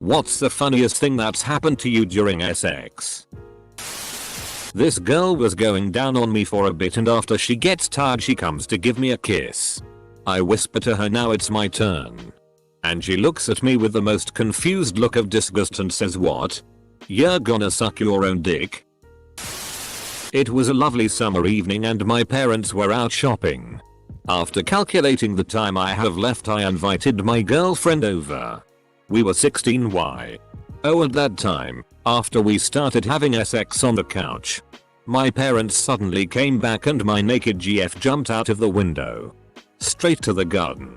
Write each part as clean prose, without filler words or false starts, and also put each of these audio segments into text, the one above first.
What's the funniest thing that's happened to you during sex? This girl was going down on me for a bit, and after she gets tired she comes to give me a kiss. I whisper to her, now it's my turn. And she looks at me with the most confused look of disgust and says, what? You're gonna suck your own dick? It was a lovely summer evening and my parents were out shopping. After calculating the time I have left, I invited my girlfriend over. We were 16 y. Oh, at that time, after we started having sex on the couch, my parents suddenly came back and my naked GF jumped out of the window. Straight to the garden.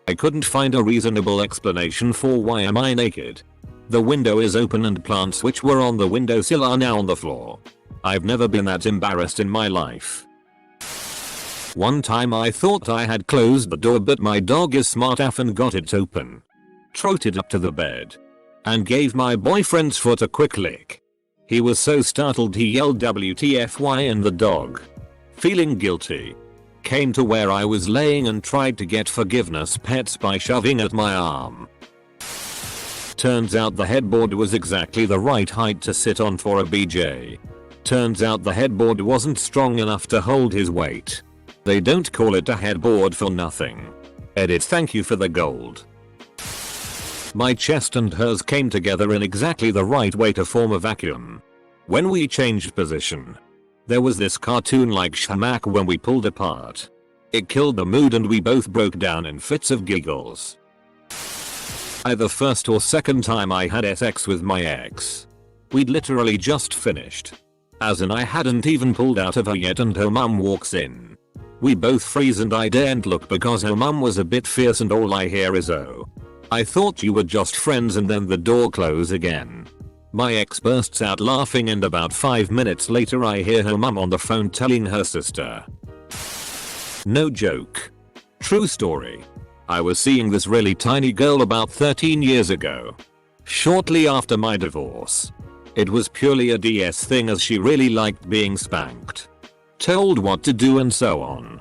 I couldn't find a reasonable explanation for why am I naked. The window is open and plants which were on the windowsill are now on the floor. I've never been that embarrassed in my life. One time I thought I had closed the door, but my dog is smart AF and got it open. Trotted up to the bed. And gave my boyfriend's foot a quick lick. He was so startled he yelled WTFY, and the dog, feeling guilty, came to where I was laying and tried to get forgiveness pets by shoving at my arm. Turns out the headboard was exactly the right height to sit on for a BJ. Turns out the headboard wasn't strong enough to hold his weight. They don't call it a headboard for nothing. Edit, thank you for the gold. My chest and hers came together in exactly the right way to form a vacuum. When we changed position, there was this cartoon-like schmack when we pulled apart. It killed the mood and we both broke down in fits of giggles. The first or second time I had sex with my ex. We'd literally just finished. As in, I hadn't even pulled out of her yet and her mum walks in. We both freeze and I daren't look because her mum was a bit fierce and all I hear is, oh, I thought you were just friends, and then the door close again. My ex bursts out laughing and about 5 minutes later I hear her mum on the phone telling her sister. No joke. True story. I was seeing this really tiny girl about 13 years ago. Shortly after my divorce. It was purely a DS thing as she really liked being spanked. Told what to do and so on.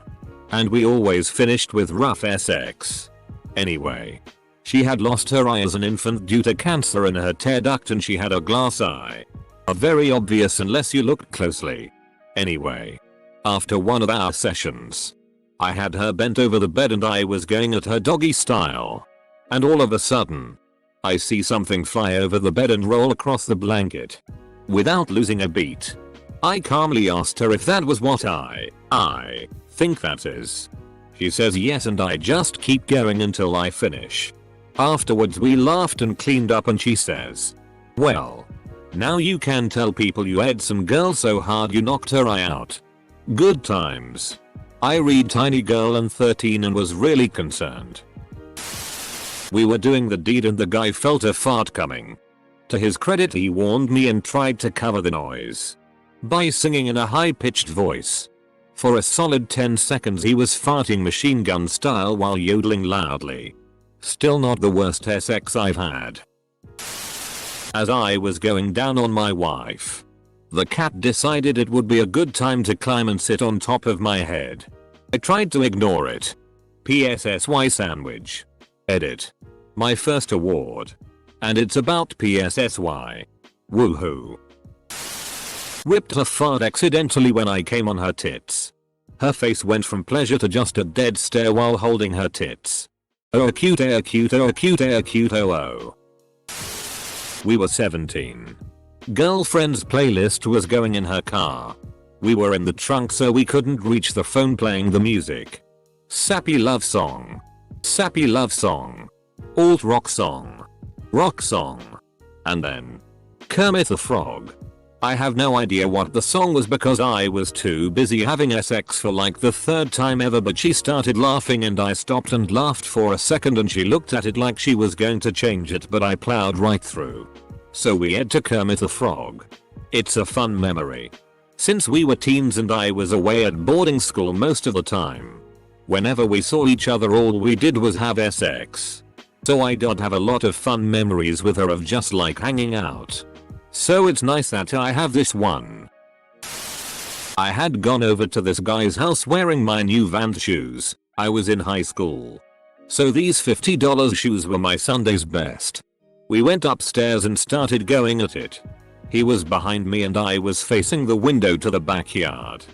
And we always finished with rough sex. Anyway. She had lost her eye as an infant due to cancer in her tear duct and she had a glass eye. Very obvious unless you looked closely. Anyway. After one of our sessions. I had her bent over the bed and I was going at her doggy style. And all of a sudden. I see something fly over the bed and roll across the blanket. Without losing a beat. I calmly asked her if that was what I think that is. She says yes and I just keep going until I finish. Afterwards we laughed and cleaned up and she says, well, now you can tell people you ed some girl so hard you knocked her eye out. Good times. I read Tiny Girl and 13 and was really concerned. We were doing the deed and the guy felt a fart coming. To his credit he warned me and tried to cover the noise by singing in a high-pitched voice. For a solid 10 seconds he was farting machine gun style while yodeling loudly. Still not the worst sex I've had. As I was going down on my wife, the cat decided it would be a good time to climb and sit on top of my head. I tried to ignore it. PSSY sandwich. Edit. My first award. And it's about PSSY. Woohoo. Ripped a fart accidentally when I came on her tits. Her face went from pleasure to just a dead stare while holding her tits. Oh cute, oh cute, oh cute, oh cute, oh oh. We were 17. Girlfriend's playlist was going in her car. We were in the trunk so we couldn't reach the phone playing the music. Sappy love song. Sappy love song. Alt rock song. Rock song. And then Kermit the Frog. I have no idea what the song was because I was too busy having sex for like the third time ever, but she started laughing and I stopped and laughed for a second and she looked at it like she was going to change it, but I plowed right through. So we ed to Kermit the Frog. It's a fun memory. Since we were teens and I was away at boarding school most of the time. Whenever we saw each other all we did was have sex. So I did have a lot of fun memories with her of just like hanging out. So it's nice that I have this one. I had gone over to this guy's house wearing my new Vans shoes. I was in high school. So these $50 shoes were my Sunday's best. We went upstairs and started going at it. He was behind me and I was facing the window to the backyard.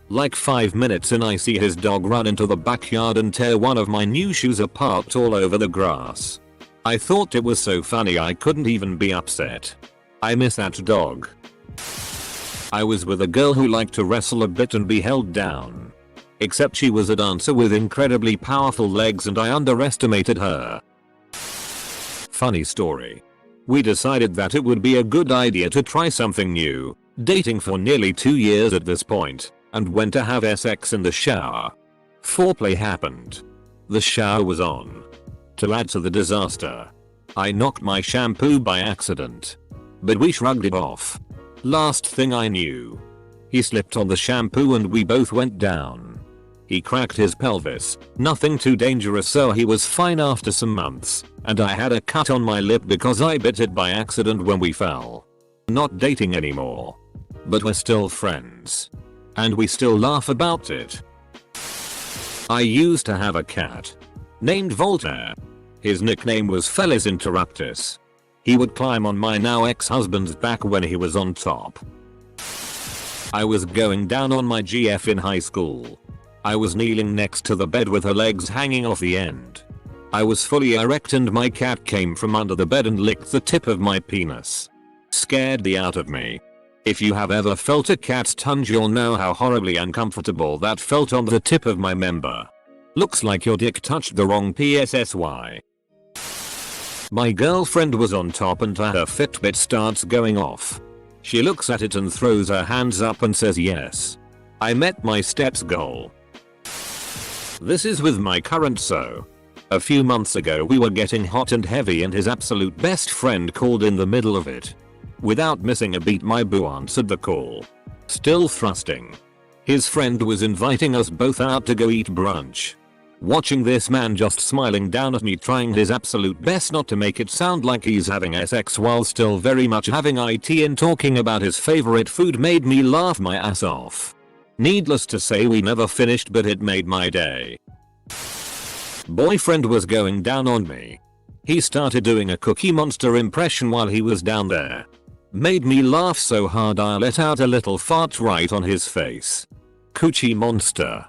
Like 5 minutes in, I see his dog run into the backyard and tear one of my new shoes apart all over the grass. I thought it was so funny I couldn't even be upset. I miss that dog. I was with a girl who liked to wrestle a bit and be held down. Except she was a dancer with incredibly powerful legs and I underestimated her. Funny story. We decided that it would be a good idea to try something new, dating for nearly 2 years at this point, and went to have sex in the shower. Foreplay happened. The shower was on. To add to the disaster, I knocked my shampoo by accident. But we shrugged it off. Last thing I knew, he slipped on the shampoo and we both went down. He cracked his pelvis, nothing too dangerous, so he was fine after some months, and I had a cut on my lip because I bit it by accident when we fell. Not dating anymore. But we're still friends. And we still laugh about it. I used to have a cat named Voltaire. His nickname was Felis Interruptus. He would climb on my now ex-husband's back when he was on top. I was going down on my GF in high school. I was kneeling next to the bed with her legs hanging off the end. I was fully erect and my cat came from under the bed and licked the tip of my penis. Scared the out of me. If you have ever felt a cat's tongue, you'll know how horribly uncomfortable that felt on the tip of my member. Looks like your dick touched the wrong PSSY. My girlfriend was on top and her Fitbit starts going off. She looks at it and throws her hands up and says yes. I met my steps goal. This is with my current so. A few months ago we were getting hot and heavy and his absolute best friend called in the middle of it. Without missing a beat, my boo answered the call. Still thrusting. His friend was inviting us both out to go eat brunch. Watching this man just smiling down at me, trying his absolute best not to make it sound like he's having sex while still very much having it and talking about his favorite food made me laugh my ass off. Needless to say, we never finished, but it made my day. Boyfriend was going down on me. He started doing a Cookie Monster impression while he was down there. Made me laugh so hard I let out a little fart right on his face. Coochie Monster.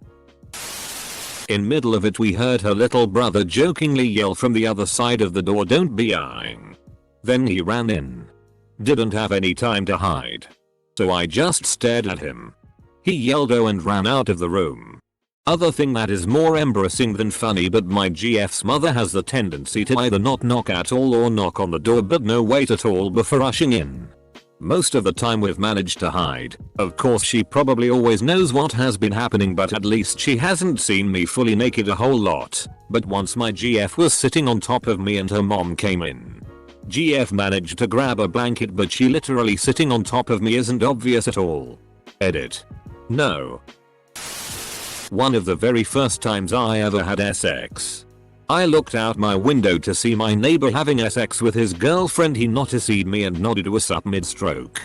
In middle of it we heard her little brother jokingly yell from the other side of the door, "Don't be eyeing." Then he ran in. Didn't have any time to hide. So I just stared at him. He yelled "oh" and ran out of the room. Other thing that is more embarrassing than funny, but my GF's mother has the tendency to either not knock at all or knock on the door but no wait at all before rushing in. Most of the time we've managed to hide. Of course she probably always knows what has been happening, but at least she hasn't seen me fully naked a whole lot. But once my GF was sitting on top of me and her mom came in. GF managed to grab a blanket, but she literally sitting on top of me isn't obvious at all. Edit. No. One of the very first times I ever had sex. I looked out my window to see my neighbor having sex with his girlfriend. He noticed me and nodded "what's up" mid-stroke.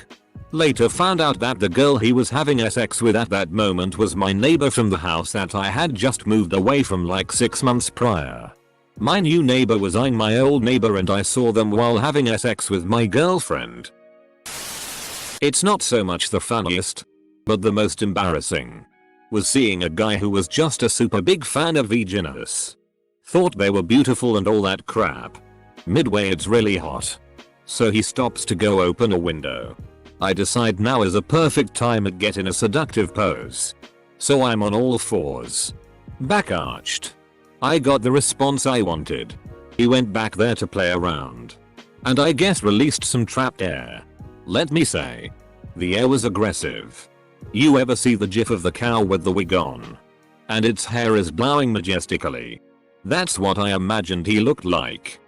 Later found out that the girl he was having sex with at that moment was my neighbor from the house that I had just moved away from like 6 months prior. My new neighbor was eyeing my old neighbor and I saw them while having sex with my girlfriend. It's not so much the funniest, but the most embarrassing was seeing a guy who was just a super big fan of Veganuous. Thought they were beautiful and all that crap. Midway it's really hot. So he stops to go open a window. I decide now is a perfect time to get in a seductive pose. So I'm on all fours. Back arched. I got the response I wanted. He went back there to play around. And I guess released some trapped air. Let me say, the air was aggressive. You ever see the gif of the cow with the wig on? And its hair is blowing majestically. That's what I imagined he looked like.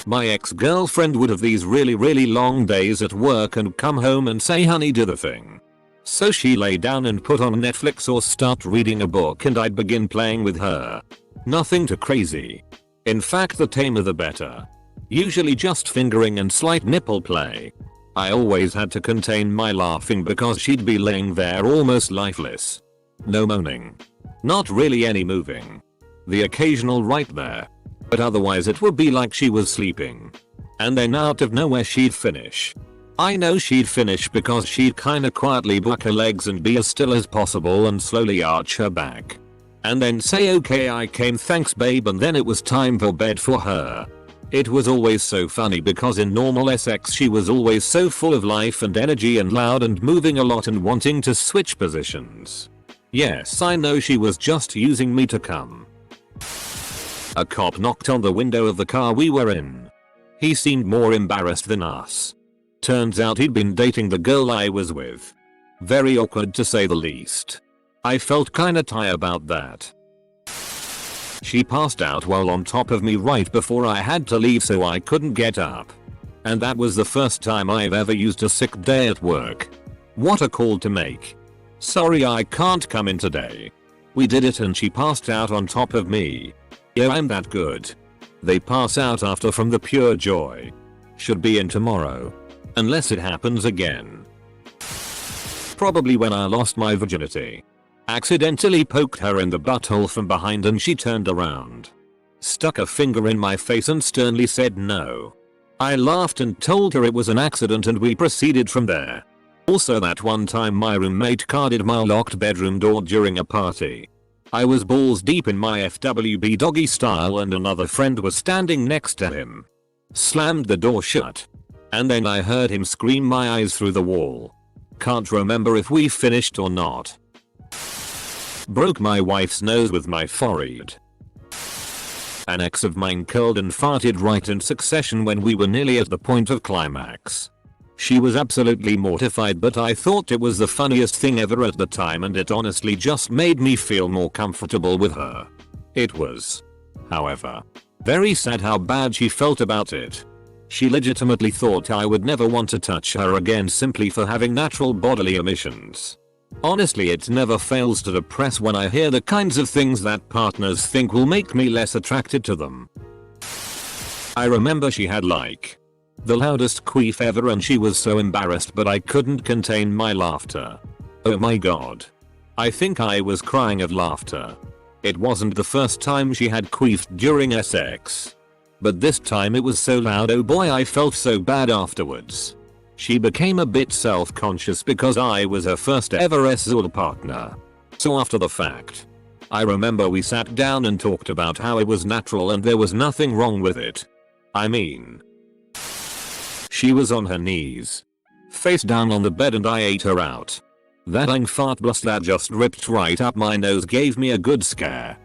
My ex-girlfriend would have these really long days at work and come home and say, "Honey, do the thing." So she lay down and put on Netflix or start reading a book and I'd begin playing with her. Nothing too crazy. In fact, the tamer the better. Usually just fingering and slight nipple play. I always had to contain my laughing because she'd be laying there almost lifeless. No moaning. Not really any moving. The occasional right there. But otherwise it would be like she was sleeping. And then out of nowhere she'd finish. I know she'd finish because she'd kinda quietly buck her legs and be as still as possible and slowly arch her back. And then say okay I came thanks babe, and then it was time for bed for her. It was always so funny because in normal sex she was always so full of life and energy and loud and moving a lot and wanting to switch positions. Yes, I know she was just using me to come. A cop knocked on the window of the car we were in. He seemed more embarrassed than us. Turns out he'd been dating the girl I was with. Very awkward to say the least. I felt kinda tired about that. She passed out while on top of me right before I had to leave, so I couldn't get up. And that was the first time I've ever used a sick day at work. What a call to make. Sorry I can't come in today. We did it and she passed out on top of me. Yeah, I'm that good. They pass out after from the pure joy. Should be in tomorrow. Unless it happens again. Probably when I lost my virginity. Accidentally poked her in the butthole from behind and she turned around. Stuck a finger in my face and sternly said no. I laughed and told her it was an accident and we proceeded from there. Also that one time my roommate carded my locked bedroom door during a party. I was balls deep in my FWB doggy style and another friend was standing next to him. Slammed the door shut. And then I heard him scream my eyes through the wall. Can't remember if we finished or not. Broke my wife's nose with my forehead. An ex of mine curled and farted right in succession when we were nearly at the point of climax. She was absolutely mortified, but I thought it was the funniest thing ever at the time and it honestly just made me feel more comfortable with her. It was, however, very sad how bad she felt about it. She legitimately thought I would never want to touch her again simply for having natural bodily emissions. Honestly, it never fails to depress when I hear the kinds of things that partners think will make me less attracted to them. I remember she had like the loudest queef ever and she was so embarrassed, but I couldn't contain my laughter. Oh my god. I think I was crying of laughter. It wasn't the first time she had queefed during sex. But this time it was so loud, oh boy, I felt so bad afterwards. She became a bit self-conscious because I was her first ever SZOL partner. So after the fact, I remember we sat down and talked about how it was natural and there was nothing wrong with it. I mean, she was on her knees, face down on the bed, and I ate her out. That dang fart blast that just ripped right up my nose gave me a good scare.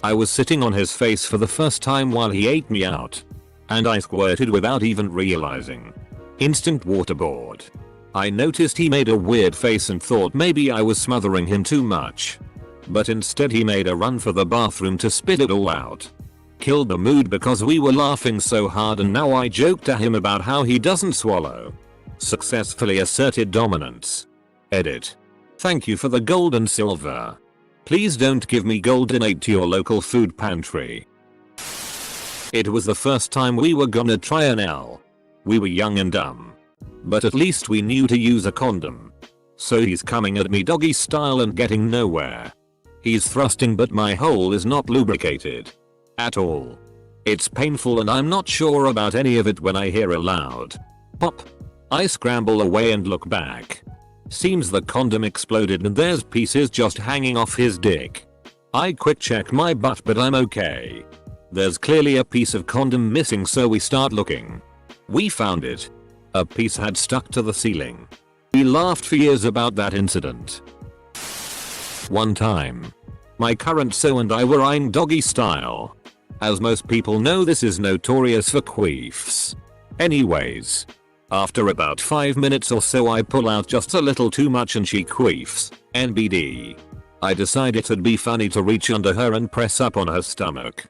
I was sitting on his face for the first time while he ate me out. And I squirted without even realizing. Instant waterboard. I noticed he made a weird face and thought maybe I was smothering him too much. But instead he made a run for the bathroom to spit it all out. Killed the mood because we were laughing so hard, and now I joke to him about how he doesn't swallow. Successfully asserted dominance. Edit. Thank you for the gold and silver. Please don't give me gold, donate to your local food pantry. It was the first time we were gonna try an L. We were young and dumb. But at least we knew to use a condom. So he's coming at me doggy style and getting nowhere. He's thrusting but my hole is not lubricated. At all. It's painful and I'm not sure about any of it when I hear a loud pop. I scramble away and look back. Seems the condom exploded and there's pieces just hanging off his dick. I quick check my butt but I'm okay. There's clearly a piece of condom missing, so we start looking. We found it. A piece had stuck to the ceiling. We laughed for years about that incident. One time, my current so and I were eyeing doggy style. As most people know, this is notorious for queefs. Anyways, after about 5 minutes or so I pull out just a little too much and she queefs. NBD. I decided it'd be funny to reach under her and press up on her stomach.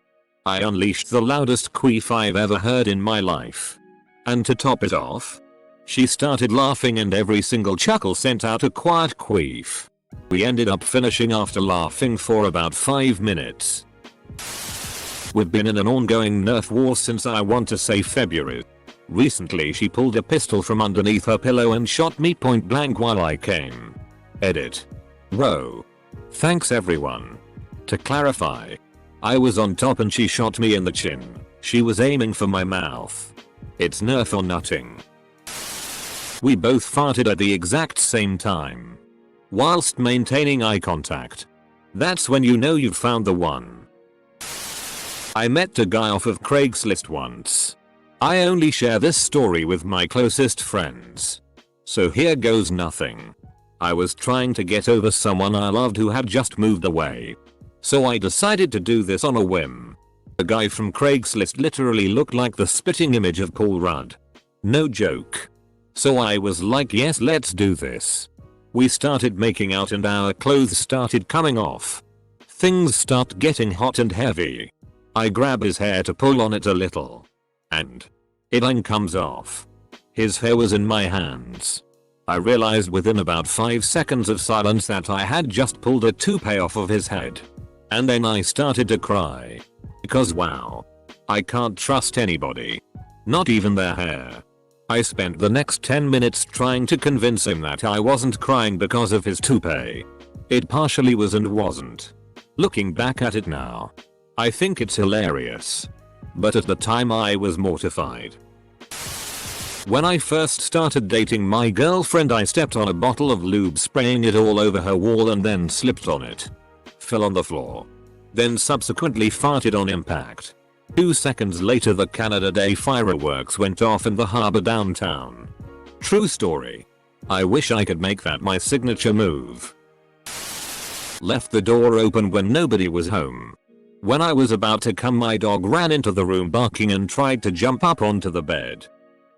I unleashed the loudest queef I've ever heard in my life. And to top it off, she started laughing and every single chuckle sent out a quiet queef. We ended up finishing after laughing for about 5 minutes. We've been in an ongoing nerf war since I want to say February. Recently she pulled a pistol from underneath her pillow and shot me point blank while I came. Edit. Whoa. Thanks everyone. To clarify, I was on top and she shot me in the chin. She was aiming for my mouth. It's Nerf or nutting. We both farted at the exact same time, whilst maintaining eye contact. That's when you know you've found the one. I met a guy off of Craigslist once. I only share this story with my closest friends. So here goes nothing. I was trying to get over someone I loved who had just moved away. So I decided to do this on a whim. The guy from Craigslist literally looked like the spitting image of Paul Rudd. No joke. So I was like, yes, let's do this. We started making out and our clothes started coming off. Things start getting hot and heavy. I grab his hair to pull on it a little. And it then comes off. His hair was in my hands. I realized within about 5 seconds of silence that I had just pulled a toupee off of his head. And then I started to cry. Because wow. I can't trust anybody. Not even their hair. I spent the next 10 minutes trying to convince him that I wasn't crying because of his toupee. It partially was and wasn't. Looking back at it now, I think it's hilarious. But at the time I was mortified. When I first started dating my girlfriend, I stepped on a bottle of lube, spraying it all over her wall, and then slipped on it. Fell on the floor. Then subsequently farted on impact. 2 seconds later the Canada Day fireworks went off in the harbor downtown. True story. I wish I could make that my signature move. Left the door open when nobody was home. When I was about to come, my dog ran into the room barking and tried to jump up onto the bed.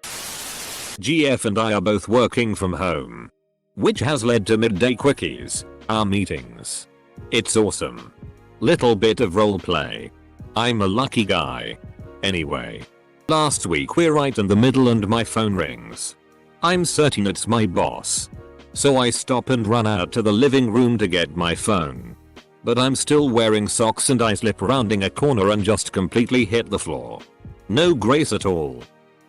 GF and I are both working from home, which has led to midday quickies, our meetings. It's awesome. Little bit of roleplay. I'm a lucky guy. Anyway, last week we're right in the middle and my phone rings. I'm certain it's my boss. So I stop and run out to the living room to get my phone. But I'm still wearing socks and I slip rounding a corner and just completely hit the floor. No grace at all.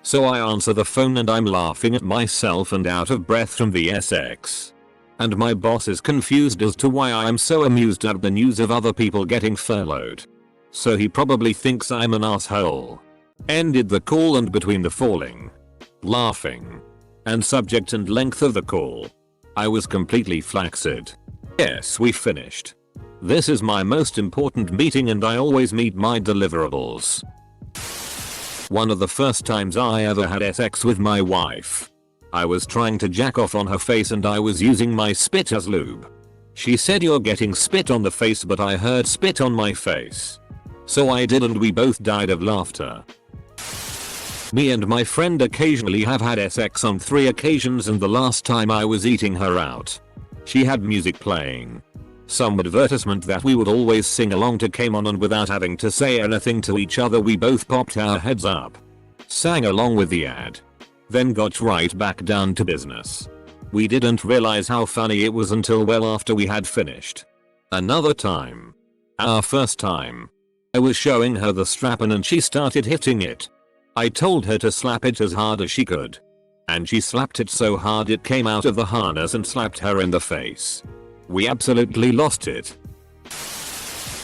So I answer the phone and I'm laughing at myself and out of breath from the SX. And my boss is confused as to why I am so amused at the news of other people getting furloughed. So he probably thinks I'm an asshole. Ended the call, and between the falling, laughing, and subject and length of the call, I was completely flaccid. Yes, we finished. This is my most important meeting and I always meet my deliverables. One of the first times I ever had sex with my wife. I was trying to jack off on her face and I was using my spit as lube. She said, "You're getting spit on the face," but I heard spit on my face. So I did and we both died of laughter. Me and my friend occasionally have had sex on 3 occasions, and the last time I was eating her out. She had music playing. Some advertisement that we would always sing along to came on, and without having to say anything to each other we both popped our heads up. Sang along with the ad. Then got right back down to business. We didn't realize how funny it was until well after we had finished. Another time. Our first time. I was showing her the strap-on and she started hitting it. I told her to slap it as hard as she could. And she slapped it so hard it came out of the harness and slapped her in the face. We absolutely lost it.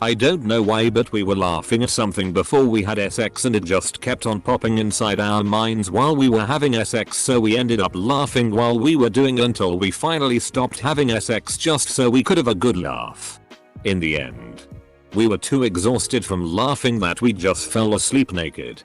I don't know why, but we were laughing at something before we had sex and it just kept on popping inside our minds while we were having sex, so we ended up laughing while we were doing it until we finally stopped having sex just so we could have a good laugh. In the end, we were too exhausted from laughing that we just fell asleep naked.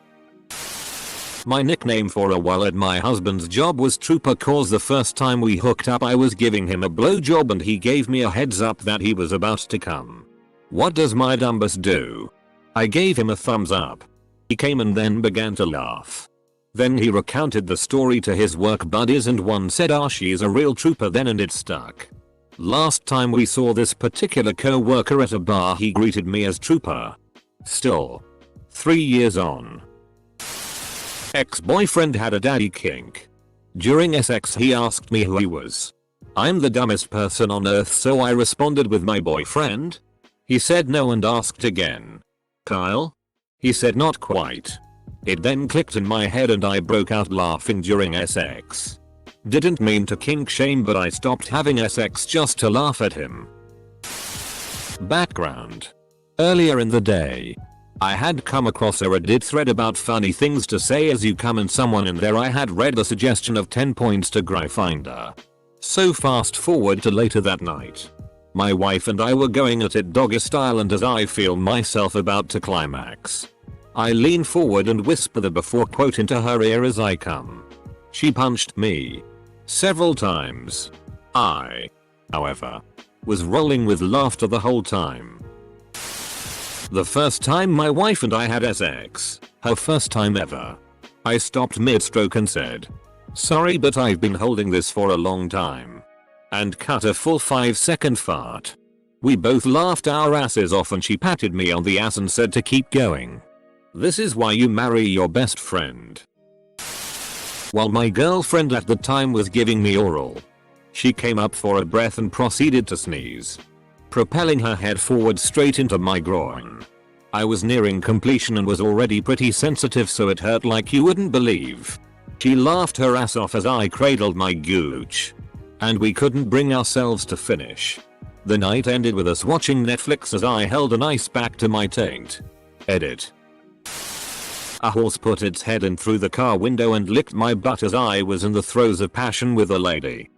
My nickname for a while at my husband's job was Trooper, cause the first time we hooked up I was giving him a blowjob and he gave me a heads up that he was about to come. What does my dumbus do? I gave him a thumbs up. He came and then began to laugh. Then he recounted the story to his work buddies and one said, "Ah, she's a real trooper then," and it stuck. Last time we saw this particular co-worker at a bar he greeted me as Trooper. Still. 3 years on. Ex-boyfriend had a daddy kink. During sex he asked me who he was. I'm the dumbest person on earth, so I responded with my boyfriend. He said no and asked again. Kyle? He said not quite. It then clicked in my head and I broke out laughing during sex. Didn't mean to kink shame, but I stopped having sex just to laugh at him. Background. Earlier in the day, I had come across a Reddit thread about funny things to say as you come, and someone in there I had read a suggestion of 10 points to Gryffindor. So fast forward to later that night. My wife and I were going at it doggy style, and as I feel myself about to climax, I lean forward and whisper the before quote into her ear as I come. She punched me several times. I, however, was rolling with laughter the whole time. The first time my wife and I had sex, her first time ever, I stopped mid-stroke and said, "Sorry, but I've been holding this for a long time," and cut a full 5-second fart. We both laughed our asses off and she patted me on the ass and said to keep going. This is why you marry your best friend. While my girlfriend at the time was giving me oral, she came up for a breath and proceeded to sneeze, propelling her head forward straight into my groin. I was nearing completion and was already pretty sensitive, so it hurt like you wouldn't believe. She laughed her ass off as I cradled my gooch, and we couldn't bring ourselves to finish. The night ended with us watching Netflix as I held an ice pack to my taint. Edit. A horse put its head in through the car window and licked my butt as I was in the throes of passion with a lady.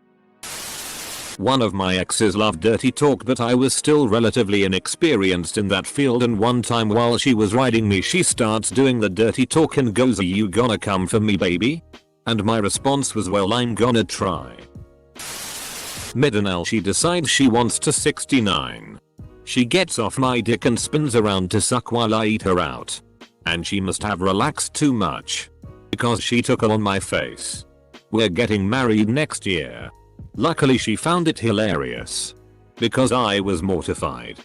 One of my exes loved dirty talk, but I was still relatively inexperienced in that field, and one time while she was riding me she starts doing the dirty talk and goes, "Are you gonna come for me, baby?" And my response was, "Well, I'm gonna try." Mid-anal she decides she wants to 69. She gets off my dick and spins around to suck while I eat her out. And she must have relaxed too much, because she took on my face. We're getting married next year. Luckily she found it hilarious, because I was mortified.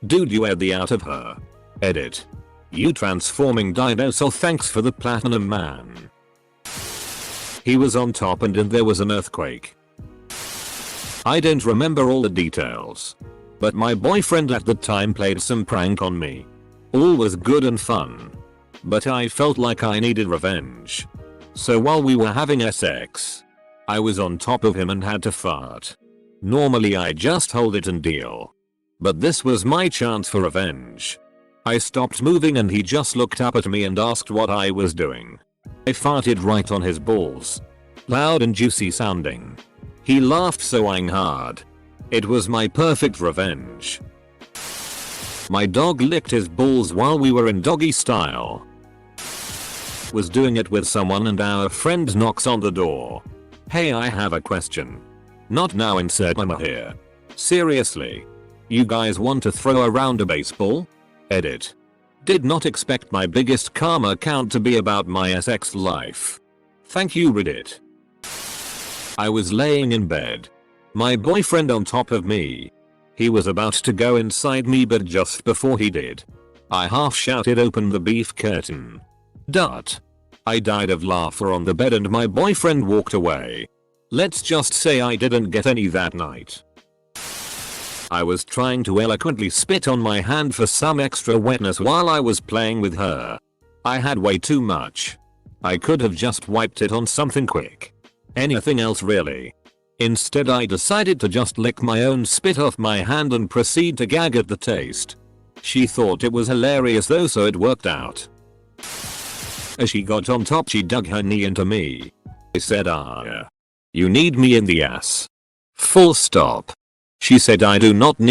Dude, you aired the out of her. Edit. You transforming dinosaur, thanks for the platinum, man. He was on top and then there was an earthquake. I don't remember all the details, but my boyfriend at the time played some prank on me. All was good and fun, but I felt like I needed revenge. So while we were having sex, I was on top of him and had to fart. Normally I just hold it and deal, but this was my chance for revenge. I stopped moving and he just looked up at me and asked what I was doing. I farted right on his balls. Loud and juicy sounding. He laughed so hard. It was my perfect revenge. My dog licked his balls while we were in doggy style. Was doing it with someone and our friend knocks on the door. "Hey, I have a question." "Not now, insert mama here." "Seriously? You guys want to throw around a baseball?" Edit. Did not expect my biggest karma count to be about my sex life. Thank you, Reddit. I was laying in bed, my boyfriend on top of me. He was about to go inside me, but just before he did, I half shouted, "Open the beef curtain." Dot. I died of laughter on the bed and my boyfriend walked away. Let's just say I didn't get any that night. I was trying to eloquently spit on my hand for some extra wetness while I was playing with her. I had way too much. I could have just wiped it on something quick. Anything else really. Instead I decided to just lick my own spit off my hand and proceed to gag at the taste. She thought it was hilarious though, so it worked out. As she got on top she dug her knee into me. I said, "Ah, you need me in the ass. Full stop." She said, "I do not need